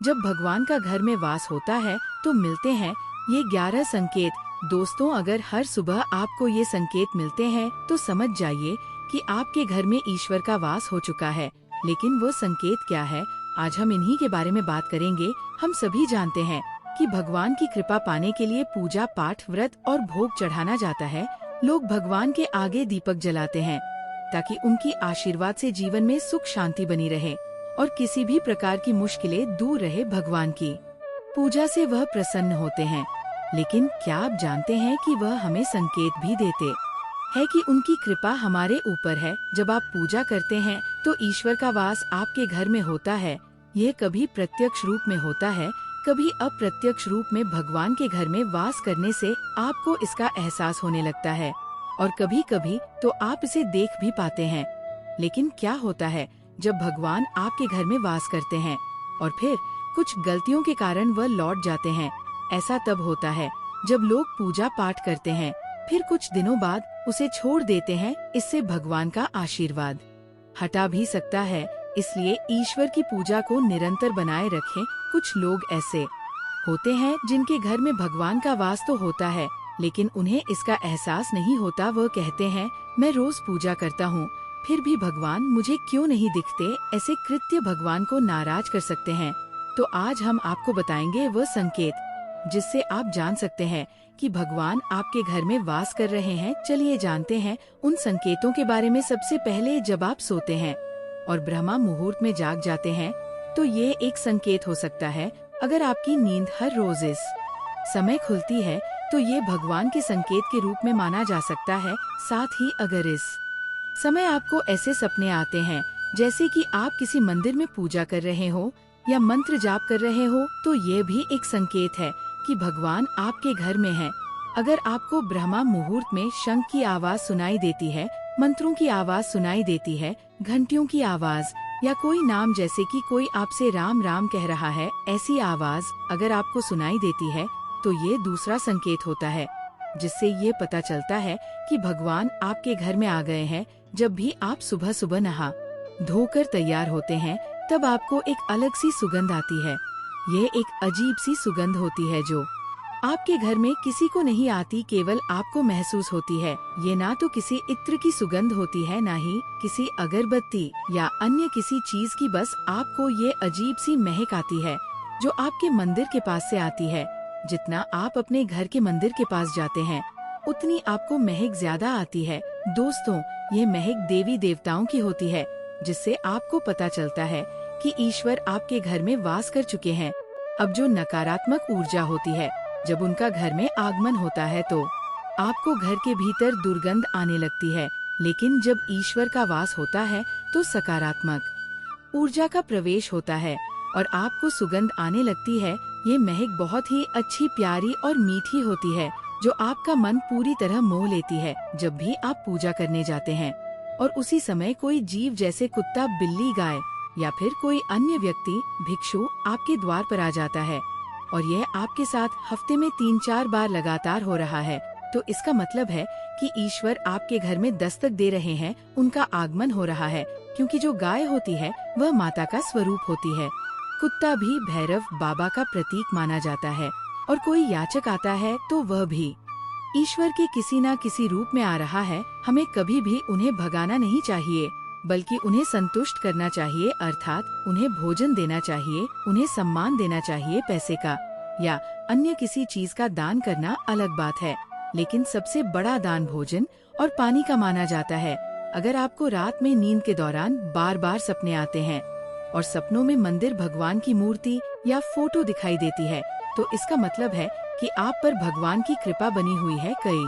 जब भगवान का घर में वास होता है तो मिलते हैं ये 11 संकेत। दोस्तों, अगर हर सुबह आपको ये संकेत मिलते हैं तो समझ जाइए कि आपके घर में ईश्वर का वास हो चुका है। लेकिन वो संकेत क्या है, आज हम इन्हीं के बारे में बात करेंगे। हम सभी जानते हैं कि भगवान की कृपा पाने के लिए पूजा पाठ, व्रत और भोग चढ़ाना जाता है। लोग भगवान के आगे दीपक जलाते हैं ताकि उनकी आशीर्वाद से जीवन में सुख शांति बनी रहे और किसी भी प्रकार की मुश्किलें दूर रहे। भगवान की पूजा से वह प्रसन्न होते हैं। लेकिन क्या आप जानते हैं कि वह हमें संकेत भी देते है कि उनकी कृपा हमारे ऊपर है। जब आप पूजा करते हैं तो ईश्वर का वास आपके घर में होता है। यह कभी प्रत्यक्ष रूप में होता है, कभी अप्रत्यक्ष रूप में। भगवान के घर में वास करने से आपको इसका एहसास होने लगता है और कभी कभी तो आप इसे देख भी पाते हैं। लेकिन क्या होता है जब भगवान आपके घर में वास करते हैं और फिर कुछ गलतियों के कारण वह लौट जाते हैं? ऐसा तब होता है जब लोग पूजा पाठ करते हैं, फिर कुछ दिनों बाद उसे छोड़ देते हैं। इससे भगवान का आशीर्वाद हटा भी सकता है। इसलिए ईश्वर की पूजा को निरंतर बनाए रखें। कुछ लोग ऐसे होते हैं जिनके घर में भगवान का वास तो होता है, लेकिन उन्हें इसका एहसास नहीं होता। वह कहते हैं, मैं रोज पूजा करता हूँ, फिर भी भगवान मुझे क्यों नहीं दिखते। ऐसे कृत्य भगवान को नाराज कर सकते हैं। तो आज हम आपको बताएंगे वह संकेत जिससे आप जान सकते हैं कि भगवान आपके घर में वास कर रहे हैं। चलिए जानते हैं उन संकेतों के बारे में। सबसे पहले, जब आप सोते हैं और ब्रह्मा मुहूर्त में जाग जाते हैं तो ये एक संकेत हो सकता है। अगर आपकी नींद हर रोज इस समय खुलती है तो ये भगवान के संकेत के रूप में माना जा सकता है। साथ ही अगर इस समय आपको ऐसे सपने आते हैं जैसे कि आप किसी मंदिर में पूजा कर रहे हो या मंत्र जाप कर रहे हो, तो ये भी एक संकेत है कि भगवान आपके घर में है। अगर आपको ब्रह्मा मुहूर्त में शंख की आवाज सुनाई देती है, मंत्रों की आवाज सुनाई देती है, घंटियों की आवाज या कोई नाम जैसे कि कोई आपसे राम राम कह रहा है, ऐसी आवाज अगर आपको सुनाई देती है तो ये दूसरा संकेत होता है जिससे ये पता चलता है कि भगवान आपके घर में आ गए हैं। जब भी आप सुबह सुबह नहा धोकर तैयार होते हैं तब आपको एक अलग सी सुगंध आती है। ये एक अजीब सी सुगंध होती है जो आपके घर में किसी को नहीं आती, केवल आपको महसूस होती है। ये ना तो किसी इत्र की सुगंध होती है, ना ही किसी अगरबत्ती या अन्य किसी चीज की। बस आपको ये अजीब सी महक आती है जो आपके मंदिर के पास से आती है। जितना आप अपने घर के मंदिर के पास जाते हैं उतनी आपको महक ज्यादा आती है। दोस्तों, ये महक देवी देवताओं की होती है जिससे आपको पता चलता है कि ईश्वर आपके घर में वास कर चुके हैं। अब जो नकारात्मक ऊर्जा होती है, जब उनका घर में आगमन होता है तो आपको घर के भीतर दुर्गंध आने लगती है। लेकिन जब ईश्वर का वास होता है तो सकारात्मक ऊर्जा का प्रवेश होता है और आपको सुगंध आने लगती है। ये महक बहुत ही अच्छी, प्यारी और मीठी होती है जो आपका मन पूरी तरह मोह लेती है। जब भी आप पूजा करने जाते हैं और उसी समय कोई जीव जैसे कुत्ता, बिल्ली, गाय या फिर कोई अन्य व्यक्ति, भिक्षु आपके द्वार पर आ जाता है और यह आपके साथ हफ्ते में 3-4 बार लगातार हो रहा है, तो इसका मतलब है कि ईश्वर आपके घर में दस्तक दे रहे हैं, उनका आगमन हो रहा है। क्योंकि जो गाय होती है वह माता का स्वरूप होती है। कुत्ता भी भैरव बाबा का प्रतीक माना जाता है और कोई याचक आता है तो वह भी ईश्वर के किसी न किसी रूप में आ रहा है। हमें कभी भी उन्हें भगाना नहीं चाहिए, बल्कि उन्हें संतुष्ट करना चाहिए, अर्थात उन्हें भोजन देना चाहिए, उन्हें सम्मान देना चाहिए। पैसे का या अन्य किसी चीज का दान करना अलग बात है, लेकिन सबसे बड़ा दान भोजन और पानी का माना जाता है। अगर आपको रात में नींद के दौरान बार बार सपने आते हैं और सपनों में मंदिर, भगवान की मूर्ति या फोटो दिखाई देती है, तो इसका मतलब है कि आप पर भगवान की कृपा बनी हुई है। कई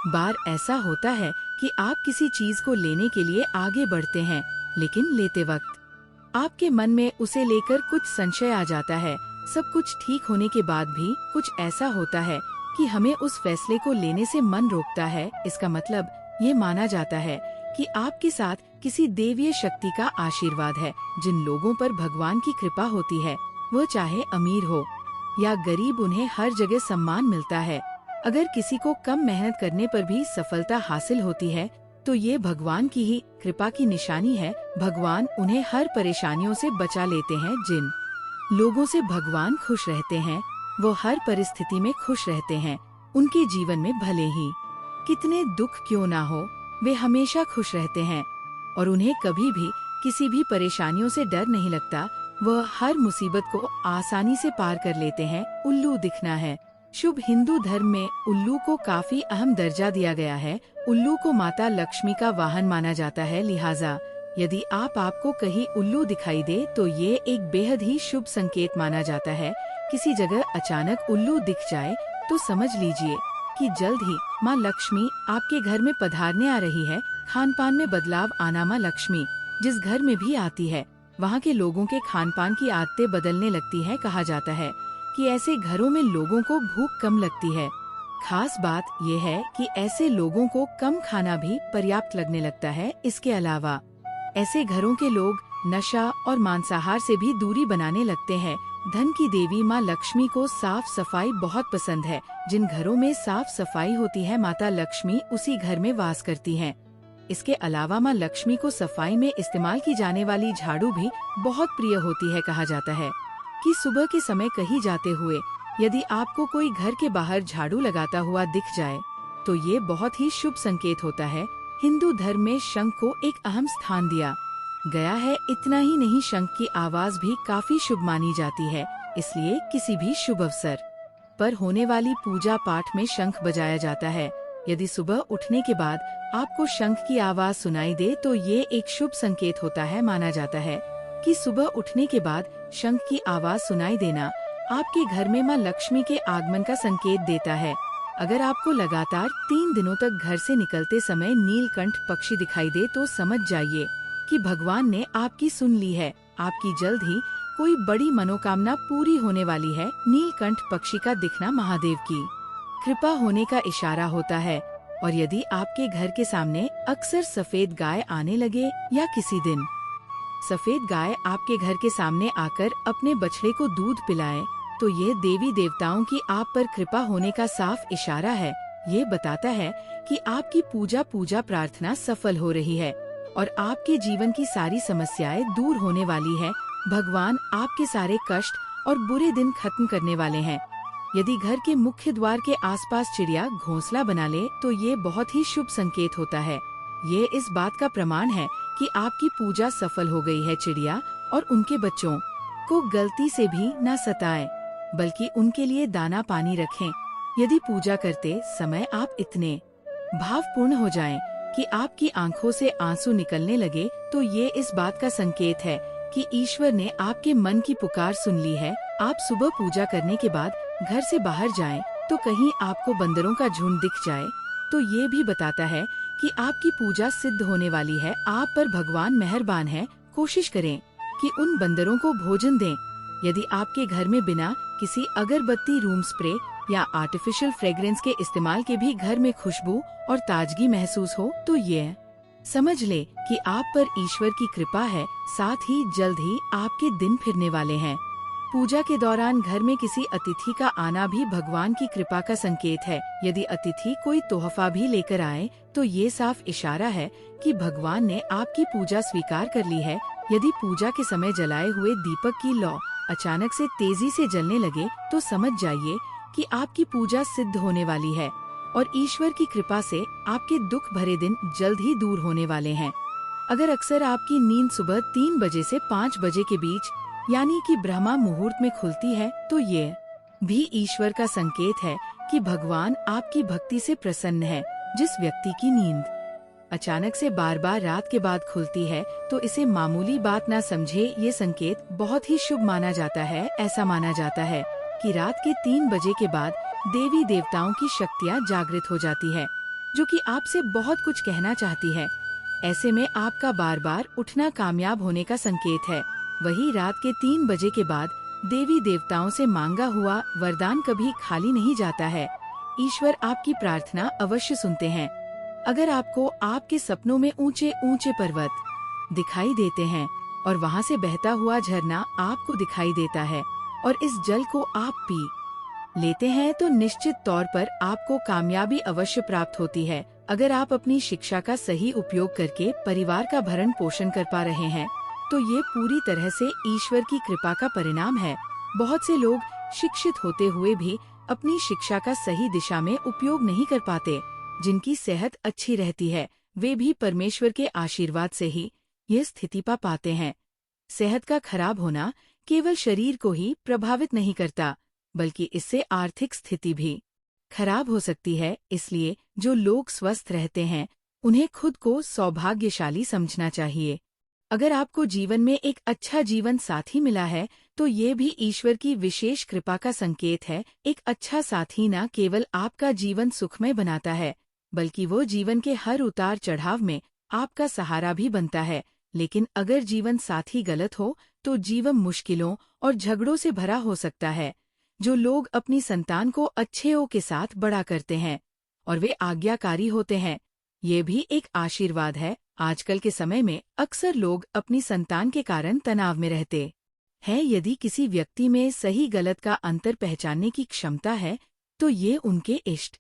बार ऐसा होता है कि आप किसी चीज को लेने के लिए आगे बढ़ते हैं, लेकिन लेते वक्त आपके मन में उसे लेकर कुछ संशय आ जाता है। सब कुछ ठीक होने के बाद भी कुछ ऐसा होता है कि हमें उस फैसले को लेने से मन रोकता है। इसका मतलब ये माना जाता है कि आपके साथ किसी देवीय शक्ति का आशीर्वाद है। जिन लोगों पर भगवान की कृपा होती है, वह चाहे अमीर हो या गरीब, उन्हें हर जगह सम्मान मिलता है। अगर किसी को कम मेहनत करने पर भी सफलता हासिल होती है तो ये भगवान की ही कृपा की निशानी है। भगवान उन्हें हर परेशानियों से बचा लेते हैं। जिन लोगों से भगवान खुश रहते हैं, वो हर परिस्थिति में खुश रहते हैं। उनके जीवन में भले ही कितने दुख क्यों ना हो, वे हमेशा खुश रहते हैं और उन्हें कभी भी किसी भी परेशानियों से डर नहीं लगता। वह हर मुसीबत को आसानी से पार कर लेते हैं। उल्लू दिखना है। शुभ हिंदू धर्म में उल्लू को काफी अहम दर्जा दिया गया है। उल्लू को माता लक्ष्मी का वाहन माना जाता है, लिहाजा यदि आपको कहीं उल्लू दिखाई दे तो ये एक बेहद ही शुभ संकेत माना जाता है। किसी जगह अचानक उल्लू दिख जाए तो समझ लीजिए कि जल्द ही माँ लक्ष्मी आपके घर में पधारने आ रही है। खान पान में बदलाव आना। माँ लक्ष्मी जिस घर में भी आती है, वहाँ के लोगों के खान पान की आदतें बदलने लगती है। कहा जाता है कि ऐसे घरों में लोगों को भूख कम लगती है। खास बात यह है कि ऐसे लोगों को कम खाना भी पर्याप्त लगने लगता है। इसके अलावा ऐसे घरों के लोग नशा और मांसाहार से भी दूरी बनाने लगते हैं। धन की देवी माँ लक्ष्मी को साफ सफाई बहुत पसंद है। जिन घरों में साफ सफाई होती है, माता लक्ष्मी उसी घर में वास करती हैं। इसके अलावा माँ लक्ष्मी को सफाई में इस्तेमाल की जाने वाली झाड़ू भी बहुत प्रिय होती है। कहा जाता है कि सुबह के समय कहीं जाते हुए यदि आपको कोई घर के बाहर झाड़ू लगाता हुआ दिख जाए तो ये बहुत ही शुभ संकेत होता है। हिंदू धर्म में शंख को एक अहम स्थान दिया गया है। इतना ही नहीं, शंख की आवाज भी काफी शुभ मानी जाती है। इसलिए किसी भी शुभ अवसर पर होने वाली पूजा पाठ में शंख बजाया जाता है। यदि सुबह उठने के बाद आपको शंख की आवाज सुनाई दे तो ये एक शुभ संकेत होता है। माना जाता है कि सुबह उठने के बाद शंख की आवाज सुनाई देना आपके घर में माँ लक्ष्मी के आगमन का संकेत देता है। अगर आपको लगातार 3 दिनों तक घर से निकलते समय नीलकंठ पक्षी दिखाई दे तो समझ जाइए कि भगवान ने आपकी सुन ली है। आपकी जल्द ही कोई बड़ी मनोकामना पूरी होने वाली है। नीलकंठ पक्षी का दिखना महादेव की कृपा होने का इशारा होता है। और यदि आपके घर के सामने अक्सर सफेद गाय आने लगे या किसी दिन सफेद गाय आपके घर के सामने आकर अपने बछड़े को दूध पिलाए तो ये देवी देवताओं की आप पर कृपा होने का साफ इशारा है। ये बताता है कि आपकी पूजा प्रार्थना सफल हो रही है और आपके जीवन की सारी समस्याएं दूर होने वाली है। भगवान आपके सारे कष्ट और बुरे दिन खत्म करने वाले हैं। यदि घर के मुख्य द्वार के आसपास चिड़िया घोंसला बना ले तो ये बहुत ही शुभ संकेत होता है। ये इस बात का प्रमाण है कि आपकी पूजा सफल हो गई है। चिड़िया और उनके बच्चों को गलती से भी न सताएं, बल्कि उनके लिए दाना पानी रखें। यदि पूजा करते समय आप इतने भावपूर्ण हो जाएं कि आपकी आंखों से आंसू निकलने लगे तो ये इस बात का संकेत है कि ईश्वर ने आपके मन की पुकार सुन ली है। आप सुबह पूजा करने के बाद घर से बाहर जाएं तो कहीं आपको बंदरों का झुंड दिख जाए तो ये भी बताता है कि आपकी पूजा सिद्ध होने वाली है। आप पर भगवान मेहरबान है। कोशिश करें कि उन बंदरों को भोजन दें। यदि आपके घर में बिना किसी अगरबत्ती, रूम स्प्रे या आर्टिफिशियल फ्रेग्रेंस के इस्तेमाल के भी घर में खुशबू और ताजगी महसूस हो तो ये समझ ले कि आप पर ईश्वर की कृपा है। साथ ही जल्द ही आपके दिन फिरने वाले हैं। पूजा के दौरान घर में किसी अतिथि का आना भी भगवान की कृपा का संकेत है। यदि अतिथि कोई तोहफा भी लेकर आए तो ये साफ इशारा है कि भगवान ने आपकी पूजा स्वीकार कर ली है। यदि पूजा के समय जलाए हुए दीपक की लौ अचानक से तेजी से जलने लगे तो समझ जाइए कि आपकी पूजा सिद्ध होने वाली है और ईश्वर की कृपा से आपके दुख भरे दिन जल्द ही दूर होने वाले हैं। अगर अक्सर आपकी नींद सुबह 3 बजे से 5 बजे के बीच यानी कि ब्रह्मा मुहूर्त में खुलती है तो ये भी ईश्वर का संकेत है कि भगवान आपकी भक्ति से प्रसन्न है। जिस व्यक्ति की नींद अचानक से बार बार रात के बाद खुलती है तो इसे मामूली बात ना समझे। ये संकेत बहुत ही शुभ माना जाता है। ऐसा माना जाता है कि रात के 3 बजे के बाद देवी देवताओं की शक्तियाँ जागृत हो जाती है जो कि आपसे बहुत कुछ कहना चाहती है। ऐसे में आपका बार बार उठना कामयाब होने का संकेत है। वही रात के 3 बजे के बाद देवी देवताओं से मांगा हुआ वरदान कभी खाली नहीं जाता है। ईश्वर आपकी प्रार्थना अवश्य सुनते हैं। अगर आपको आपके सपनों में ऊंचे ऊंचे पर्वत दिखाई देते हैं और वहां से बहता हुआ झरना आपको दिखाई देता है और इस जल को आप पी लेते हैं तो निश्चित तौर पर आपको कामयाबी अवश्य प्राप्त होती है। अगर आप अपनी शिक्षा का सही उपयोग करके परिवार का भरण पोषण कर पा रहे हैं तो ये पूरी तरह से ईश्वर की कृपा का परिणाम है। बहुत से लोग शिक्षित होते हुए भी अपनी शिक्षा का सही दिशा में उपयोग नहीं कर पाते। जिनकी सेहत अच्छी रहती है वे भी परमेश्वर के आशीर्वाद से ही यह स्थिति पा पाते हैं। सेहत का खराब होना केवल शरीर को ही प्रभावित नहीं करता, बल्कि इससे आर्थिक स्थिति भी खराब हो सकती है। इसलिए जो लोग स्वस्थ रहते हैं उन्हें खुद को सौभाग्यशाली समझना चाहिए। अगर आपको जीवन में एक अच्छा जीवन साथी मिला है तो ये भी ईश्वर की विशेष कृपा का संकेत है। एक अच्छा साथी न केवल आपका जीवन सुखमय बनाता है, बल्कि वो जीवन के हर उतार चढ़ाव में आपका सहारा भी बनता है। लेकिन अगर जीवन साथी गलत हो तो जीवन मुश्किलों और झगड़ों से भरा हो सकता है। जो लोग अपनी संतान को अच्छेओं के साथ बड़ा करते हैं और वे आज्ञाकारी होते हैं, ये भी एक आशीर्वाद है। आजकल के समय में अक्सर लोग अपनी संतान के कारण तनाव में रहते हैं। यदि किसी व्यक्ति में सही गलत का अंतर पहचानने की क्षमता है तो ये उनके इष्ट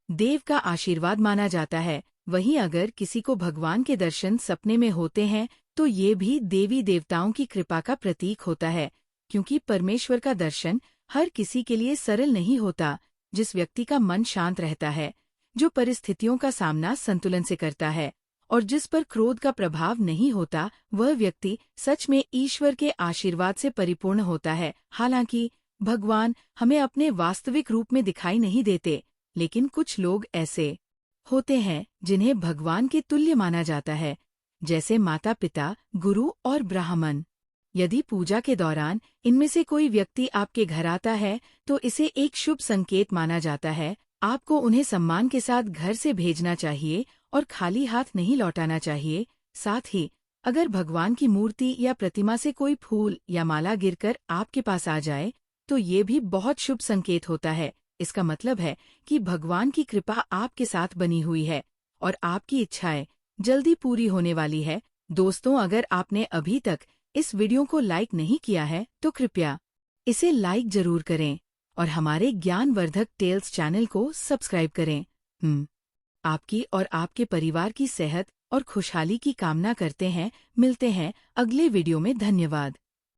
देव का आशीर्वाद माना जाता है। वहीं अगर किसी को भगवान के दर्शन सपने में होते हैं तो ये भी देवी देवताओं की कृपा का प्रतीक होता है, क्योंकि परमेश्वर का दर्शन हर किसी के लिए सरल नहीं होता। जिस व्यक्ति का मन शांत रहता है, जो परिस्थितियों का सामना संतुलन से करता है और जिस पर क्रोध का प्रभाव नहीं होता, वह व्यक्ति सच में ईश्वर के आशीर्वाद से परिपूर्ण होता है। हालांकि भगवान हमें अपने वास्तविक रूप में दिखाई नहीं देते, लेकिन कुछ लोग ऐसे होते हैं जिन्हें भगवान के तुल्य माना जाता है, जैसे माता पिता, गुरु और ब्राह्मण। यदि पूजा के दौरान इनमें से कोई व्यक्ति आपके घर आता है तो इसे एक शुभ संकेत माना जाता है। आपको उन्हें सम्मान के साथ घर से भेजना चाहिए और खाली हाथ नहीं लौटाना चाहिए। साथ ही अगर भगवान की मूर्ति या प्रतिमा से कोई फूल या माला गिरकर आपके पास आ जाए तो ये भी बहुत शुभ संकेत होता है। इसका मतलब है कि भगवान की कृपा आपके साथ बनी हुई है और आपकी इच्छाएं जल्दी पूरी होने वाली है। दोस्तों, अगर आपने अभी तक इस वीडियो को लाइक नहीं किया है तो कृपया इसे लाइक जरूर करें और हमारे ज्ञानवर्धक टेल्स चैनल को सब्सक्राइब करें। आपकी और आपके परिवार की सेहत और खुशहाली की कामना करते हैं। मिलते हैं अगले वीडियो में। धन्यवाद।